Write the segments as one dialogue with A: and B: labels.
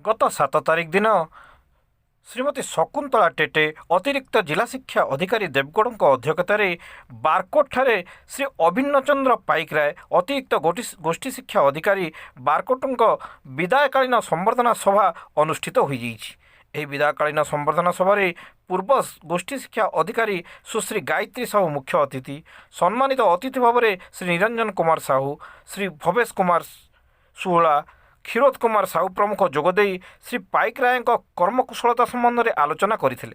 A: गत 7 तारिख दिन श्रीमती शकुंतला टेटे अतिरिक्त जिला शिक्षा अधिकारी देवगढ़ अध्यक्षतार बारकोट ठारे श्री अभिन्न चंद्र पाइकराय अतिरिक्त गोष्ठी शिक्षा अधिकारी बारकोट विदायकालीन संबर्धना सभा अनुष्ठित हो विदायकालीन संबर्धना सभा पूर्व गोष्ठी शिक्षा अधिकारी सुश्री गायत्री साहू मुख्य अतिथि सम्मानित अतिथि भाव में श्री निरंजन कुमार साहू श्री भवेश कुमार सुहला क्षीरोद कुमार साहू प्रमुख जोगदे श्री पाइकराय कर्मकुशलता संबंध में आलोचना करते।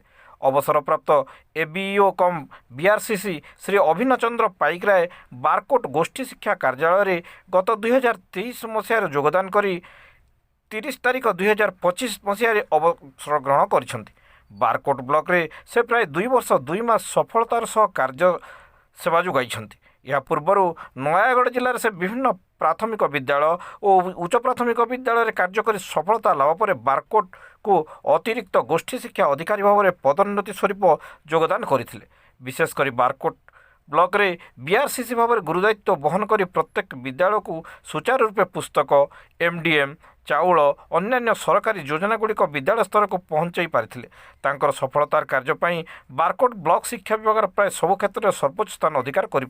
A: अवसरप्राप्त एबीईओ कम बीआरसीसी श्री अभिन्न चंद्र पाइकराय बारकोट गोष्ठी शिक्षा कार्यालय गत 2023 मसीह योगदान कर 30 तारिख 2025 मसीह अवसर ग्रहण कर बारकोट ब्लॉक रे से प्राय 2 वर्ष 2 मास सफलतार सह कार्य सेवा जोगाई। यह पूर्वर नयागढ़ जिले से विभिन्न प्राथमिक विद्यालय और उच्च प्राथमिक विद्यालय कार्य कर सफलता लाभ पर बारकोट को अतिरिक्त गोष्ठी शिक्षा अधिकारी भाव में पदोन्नति स्वरूप योगदान करथिले। विशेषकर बारकोट ब्लॉक रे बीआरसीसी भाव में गुरुदायित्व बहन कर प्रत्येक विद्यालय को सुचारू रूपे पुस्तक एमडीएम चाउल अन्यान्य सरकारी योजनागुड़िक विद्यालय स्तर को पहुँचाई पारिथिले। तांकर सफलतार कार्यपाई बारकोट ब्लॉक शिक्षा विभाग प्राय सब क्षेत्र में सर्वोच्च स्थान अधिकार कर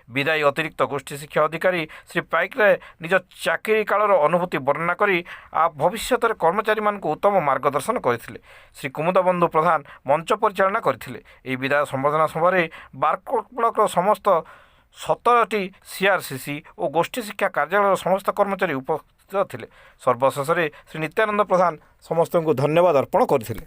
A: विदायी अतिरिक्त गोष्ठी शिक्षा अधिकारी श्री पाइकराय निज चाकरी कालर अनुभूति वर्णना करी भविष्य कर्मचारी मान उत्तम मार्गदर्शन करथिले। श्री कुमुदबंधु प्रधान मंच परिचालना करथिले। विदाय संबर्धना सभा बारकोट ब्लॉक समस्त 17टी सीआरसीसी और गोष्ठी शिक्षा कार्यालय समस्त कर्मचारी उपस्थित थे। सर्वशेष श्री नित्यानंद प्रधान समस्त को धन्यवाद अर्पण करथिले।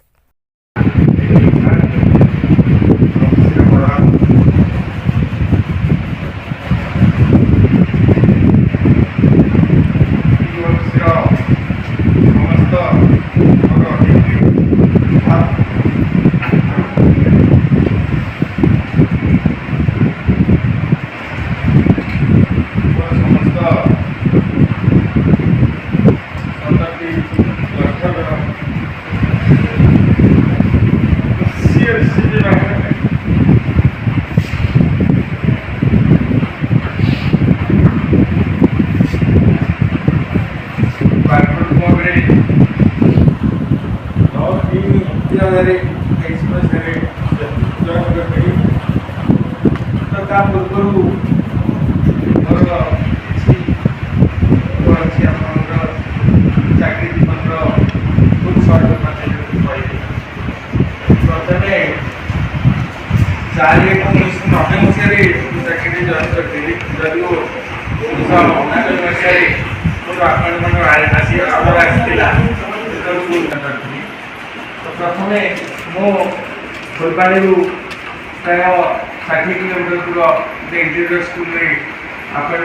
B: प्रथम मो फुलबाड़ी प्राय 60 किलोमीटर दूर इंटीरियर स्कूल में आपण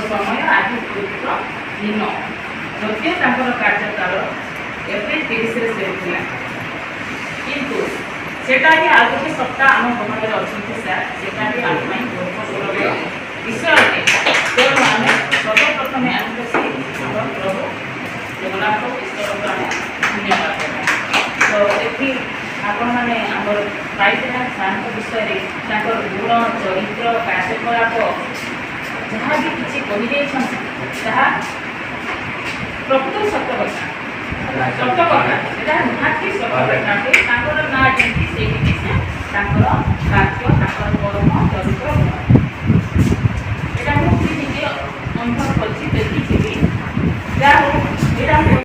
C: समय आज दिन जदि कार्यकाल एप्रिल 30 किंतु सेटा भी आज गोटे सप्ताह आम गमन अच्छे सर सेटा भी आम विषय अटे। तेणु आम सर्वप्रथम प्रभु जगन्नाथ ईश्वर को आम धन्यवाद देवा। तो ये आपण मैंने आमर पाइकराय सार विषय गुण चरित्र कार्यकलाप जहाँ भी किसी कही प्रकृत सत कथा निहाती सत कथा ना जमी से कार्य